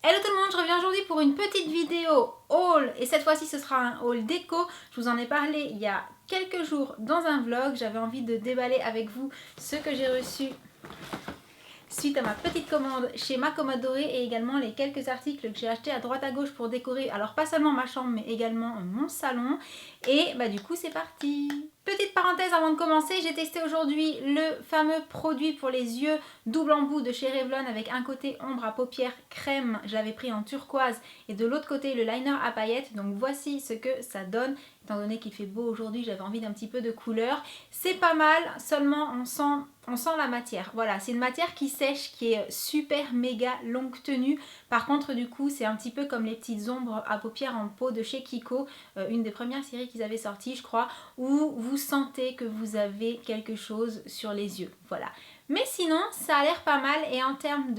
Hello tout le monde, je reviens aujourd'hui pour une petite vidéo haul et cette fois-ci ce sera un haul déco. Je vous en ai parlé il y a quelques jours dans un vlog, j'avais envie de déballer avec vous ce que j'ai reçu suite à ma petite commande chez Ma Commode Dorée et également les quelques articles que j'ai achetés à droite à gauche pour décorer, alors pas seulement ma chambre mais également mon salon. Et bah du coup c'est parti. Petite parenthèse avant de commencer, j'ai testé aujourd'hui le fameux produit pour les yeux double embout de chez Revlon avec un côté ombre à paupières crème, je l'avais pris en turquoise, et de l'autre côté le liner à paillettes. Donc voici ce que ça donne. Étant donné qu'il fait beau aujourd'hui, j'avais envie d'un petit peu de couleur. C'est pas mal, seulement on sent la matière. Voilà, c'est une matière qui sèche, qui est super méga longue tenue. Par contre du coup c'est un petit peu comme les petites ombres à paupières en peau de chez Kiko, une des premières séries qu'ils avaient sorties je crois, où vous sentez que vous avez quelque chose sur les yeux. Voilà. Mais sinon ça a l'air pas mal et en termes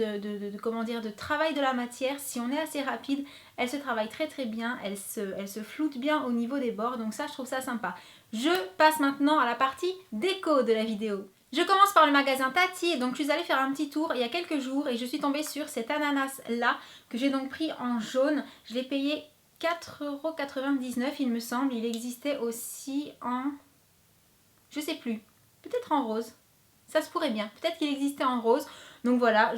comment dire, de travail de la matière, si on est assez rapide, elle se travaille très très bien, elle se floute bien au niveau des bords, donc ça je trouve ça sympa. Je passe maintenant à la partie déco de la vidéo. Je commence par le magasin Tati, donc je suis allée faire un petit tour il y a quelques jours et je suis tombée sur cet ananas là que j'ai donc pris en jaune. Je l'ai payé 4,99 € il me semble. Il existait aussi en... je sais plus, peut-être en rose. Ça se pourrait bien, peut-être qu'il existait en rose. Donc voilà,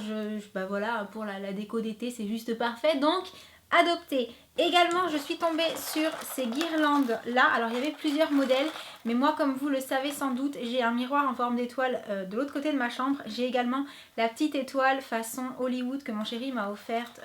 bah voilà, pour la déco d'été c'est juste parfait. Donc adopté. Également je suis tombée sur ces guirlandes là. Alors il y avait plusieurs modèles, mais moi comme vous le savez sans doute, j'ai un miroir en forme d'étoile de l'autre côté de ma chambre. J'ai également la petite étoile façon Hollywood que mon chéri m'a offerte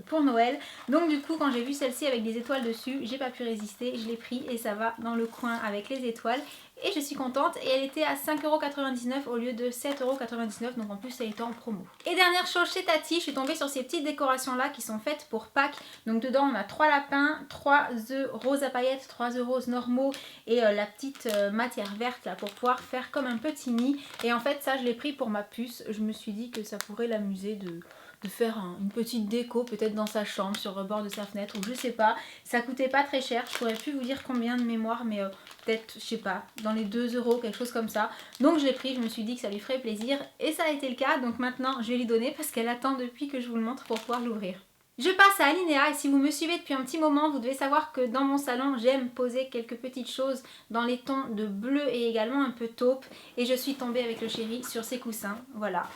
pour Noël. Donc du coup quand j'ai vu celle-ci avec des étoiles dessus, j'ai pas pu résister, je l'ai pris et ça va dans le coin avec les étoiles. Et je suis contente, et elle était à 5,99 € au lieu de 7,99 €, donc en plus elle était en promo. Et dernière chose chez Tati, je suis tombée sur ces petites décorations là qui sont faites pour Pâques. Donc dedans on a 3 lapins, 3 œufs roses à paillettes, 3 œufs roses normaux et la petite matière verte là pour pouvoir faire comme un petit nid. Et en fait ça je l'ai pris pour ma puce, je me suis dit que ça pourrait l'amuser de faire une petite déco peut-être dans sa chambre, sur le bord de sa fenêtre, ou je sais pas. Ça coûtait pas très cher, je pourrais plus vous dire combien de mémoire, mais peut-être, je sais pas, dans les 2 €, quelque chose comme ça. Donc je l'ai pris, je me suis dit que ça lui ferait plaisir et ça a été le cas. Donc maintenant je vais lui donner parce qu'elle attend depuis que je vous le montre pour pouvoir l'ouvrir. Je passe à Alinéa et si vous me suivez depuis un petit moment, vous devez savoir que dans mon salon, j'aime poser quelques petites choses dans les tons de bleu et également un peu taupe. Et je suis tombée avec le chéri sur ces coussins, voilà.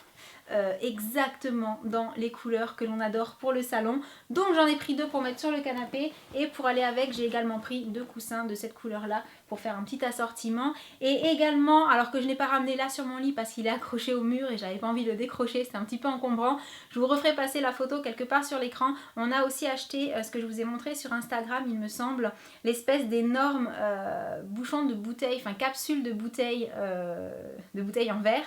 Exactement dans les couleurs que l'on adore pour le salon. Donc j'en ai pris 2 pour mettre sur le canapé et pour aller avec j'ai également pris 2 coussins de cette couleur là pour faire un petit assortiment. Et également, alors que je n'ai pas ramené là sur mon lit parce qu'il est accroché au mur et j'avais pas envie de le décrocher, c'était un petit peu encombrant, je vous referai passer la photo quelque part sur l'écran. On a aussi acheté ce que je vous ai montré sur Instagram il me semble, l'espèce d'énorme bouchon de bouteille, enfin capsule de bouteille en verre,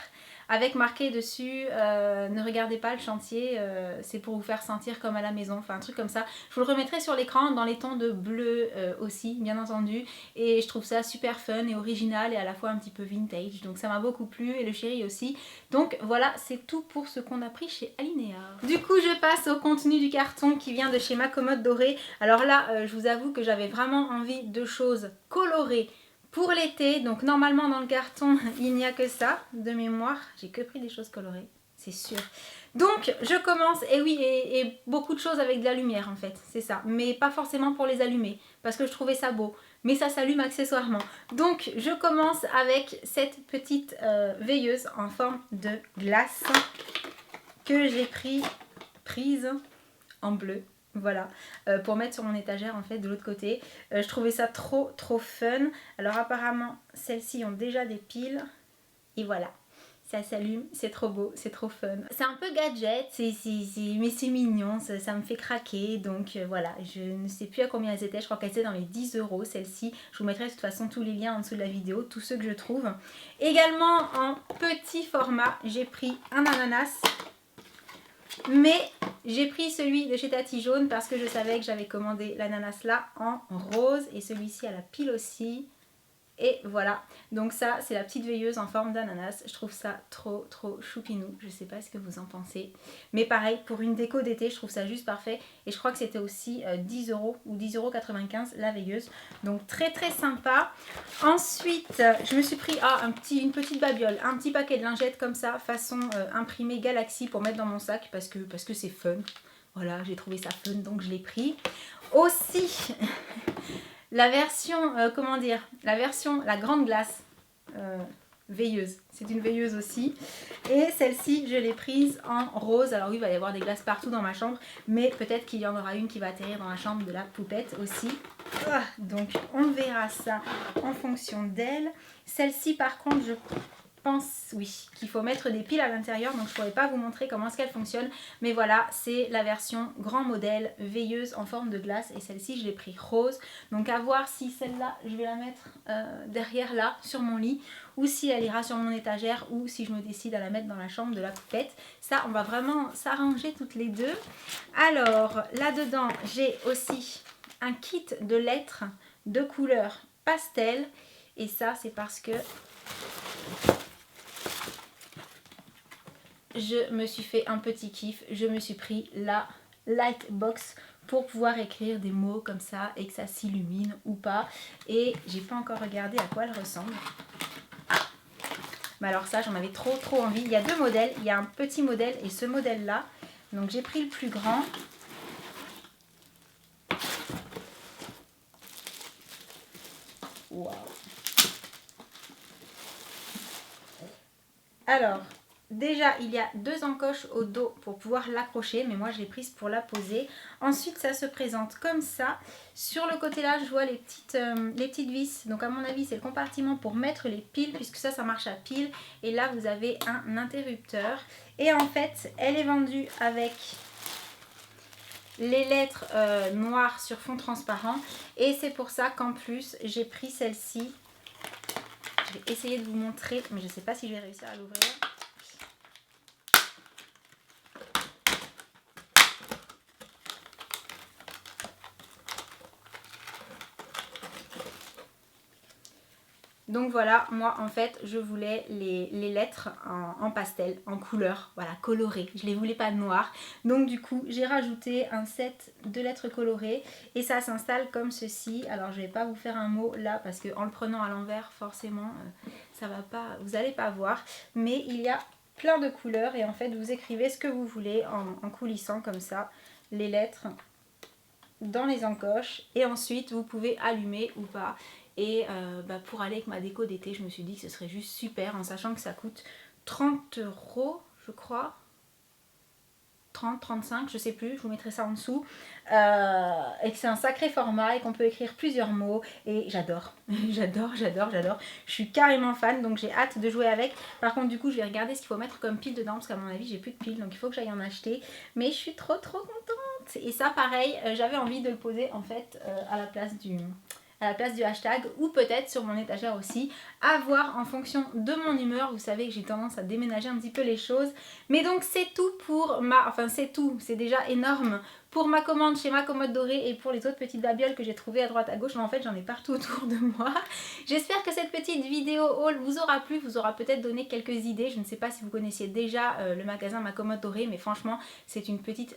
avec marqué dessus ne regardez pas le chantier, c'est pour vous faire sentir comme à la maison, enfin un truc comme ça. Je vous le remettrai sur l'écran dans les tons de bleu aussi bien entendu, et je trouve ça super fun et original et à la fois un petit peu vintage, donc ça m'a beaucoup plu et le chéri aussi. Donc voilà, c'est tout pour ce qu'on a pris chez Alinéa. Du coup je passe au contenu du carton qui vient de chez Ma Commode Dorée. Alors là je vous avoue que j'avais vraiment envie de choses colorées pour l'été, donc normalement dans le carton il n'y a que ça, de mémoire, j'ai que pris des choses colorées, c'est sûr. Donc je commence, et oui, et beaucoup de choses avec de la lumière en fait, c'est ça, mais pas forcément pour les allumer, parce que je trouvais ça beau, mais ça s'allume accessoirement. Donc je commence avec cette petite veilleuse en forme de glace que j'ai prise en bleu. Voilà, pour mettre sur mon étagère en fait de l'autre côté. Je trouvais ça trop fun. Alors apparemment celles-ci ont déjà des piles. Et voilà, ça s'allume, c'est trop beau, c'est trop fun. C'est un peu gadget, mais c'est mignon, ça me fait craquer. Donc voilà, je ne sais plus à combien elles étaient, je crois qu'elles étaient dans les 10 € celles-ci. Je vous mettrai de toute façon tous les liens en dessous de la vidéo, tous ceux que je trouve. Également en petit format, j'ai pris un ananas. Mais j'ai pris celui de chez Tati jaune parce que je savais que j'avais commandé l'ananas là en rose et celui-ci à la pile aussi. Et voilà, donc ça c'est la petite veilleuse en forme d'ananas. Je trouve ça trop choupinou, je sais pas ce que vous en pensez. Mais pareil, pour une déco d'été, je trouve ça juste parfait. Et je crois que c'était aussi 10 € ou 10,95 € la veilleuse. Donc très sympa. Ensuite, je me suis pris une petite babiole, un petit paquet de lingettes comme ça, façon imprimé Galaxy pour mettre dans mon sac parce que c'est fun. voilà, j'ai trouvé ça fun donc je l'ai pris. Aussi la version, comment dire, la grande glace veilleuse, c'est une veilleuse aussi, et celle-ci je l'ai prise en rose. Alors oui, il va y avoir des glaces partout dans ma chambre, mais peut-être qu'il y en aura une qui va atterrir dans la chambre de la poupette aussi. Donc on verra ça en fonction d'elle. Celle-ci par contre je pense oui qu'il faut mettre des piles à l'intérieur, donc je ne pourrais pas vous montrer comment est-ce qu'elle fonctionne, mais voilà, c'est la version grand modèle veilleuse en forme de glace, et celle-ci je l'ai pris rose. Donc à voir si celle-là je vais la mettre derrière là sur mon lit, ou si elle ira sur mon étagère, ou si je me décide à la mettre dans la chambre de la poupette. Ça on va vraiment s'arranger toutes les deux. Alors là dedans j'ai aussi un kit de lettres de couleur pastel, et ça c'est parce que je me suis fait un petit kiff, je me suis pris la Lightbox pour pouvoir écrire des mots comme ça et que ça s'illumine ou pas, et j'ai pas encore regardé à quoi elle ressemble. Mais alors ça j'en avais trop envie. Il y a deux modèles, il y a un petit modèle et ce modèle là, donc j'ai pris le plus grand. Waouh. Alors déjà, il y a deux encoches au dos pour pouvoir l'accrocher, mais moi je l'ai prise pour la poser. Ensuite, ça se présente comme ça. Sur le côté là, je vois les petites vis. Donc à mon avis, c'est le compartiment pour mettre les piles, puisque ça marche à pile. Et là, vous avez un interrupteur. Et en fait, elle est vendue avec les lettres noires sur fond transparent. Et c'est pour ça qu'en plus, j'ai pris celle-ci. Je vais essayer de vous montrer, mais je ne sais pas si je vais réussir à l'ouvrir. Donc voilà, moi en fait je voulais les lettres en pastel, en couleur, voilà, colorées. Je les voulais pas noires. Donc du coup j'ai rajouté un set de lettres colorées et ça s'installe comme ceci. Alors je vais pas vous faire un mot là parce que en le prenant à l'envers forcément ça va pas, vous allez pas voir. Mais il y a plein de couleurs et en fait vous écrivez ce que vous voulez en coulissant comme ça les lettres dans les encoches, et ensuite vous pouvez allumer ou pas. Et pour aller avec ma déco d'été, je me suis dit que ce serait juste super, en sachant que ça coûte 30 € je crois, 30, 35, je sais plus, je vous mettrai ça en dessous, et que c'est un sacré format et qu'on peut écrire plusieurs mots, et j'adore, j'adore, je suis carrément fan, donc j'ai hâte de jouer avec. Par contre du coup je vais regarder ce qu'il faut mettre comme pile dedans, parce qu'à mon avis j'ai plus de piles, donc il faut que j'aille en acheter, mais je suis trop contente. Et ça pareil, j'avais envie de le poser en fait à la place du hashtag, ou peut-être sur mon étagère aussi, à voir en fonction de mon humeur. Vous savez que j'ai tendance à déménager un petit peu les choses, mais donc c'est tout pour c'est déjà énorme pour ma commande chez Ma Commode Dorée et pour les autres petites babioles que j'ai trouvées à droite à gauche. Mais en fait j'en ai partout autour de moi. J'espère que cette petite vidéo haul vous aura plu, vous aura peut-être donné quelques idées. Je ne sais pas si vous connaissiez déjà le magasin Ma Commode Dorée, mais franchement c'est une petite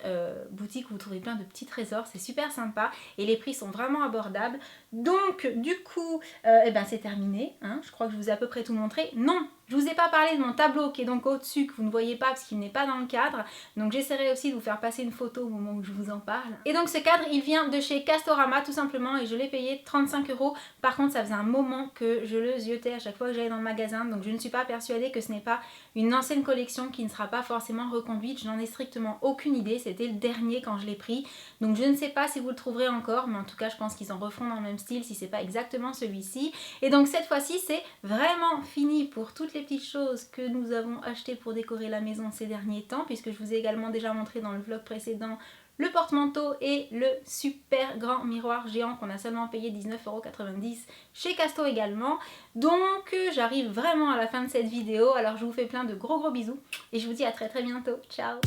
boutique où vous trouvez plein de petits trésors, c'est super sympa et les prix sont vraiment abordables. Donc du coup c'est terminé, hein. Je crois que je vous ai à peu près tout montré. Non, je vous ai pas parlé de mon tableau qui est donc au-dessus, que vous ne voyez pas parce qu'il n'est pas dans le cadre, donc j'essaierai aussi de vous faire passer une photo au moment où je vous en parle. Et donc ce cadre il vient de chez Castorama tout simplement, et je l'ai payé 35 €. Par contre ça faisait un moment que je le ziotais à chaque fois que j'allais dans le magasin, donc je ne suis pas persuadée que ce n'est pas une ancienne collection qui ne sera pas forcément reconduite. Je n'en ai strictement aucune idée, c'était le dernier quand je l'ai pris, donc je ne sais pas si vous le trouverez encore, mais en tout cas je pense qu'ils en refont dans le même style si c'est pas exactement celui-ci. Et donc cette fois-ci c'est vraiment fini pour toutes les petites choses que nous avons achetées pour décorer la maison ces derniers temps, puisque je vous ai également déjà montré dans le vlog précédent le porte-manteau et le super grand miroir géant qu'on a seulement payé 19,90 € chez Casto également. Donc j'arrive vraiment à la fin de cette vidéo, alors je vous fais plein de gros bisous et je vous dis à très bientôt. Ciao!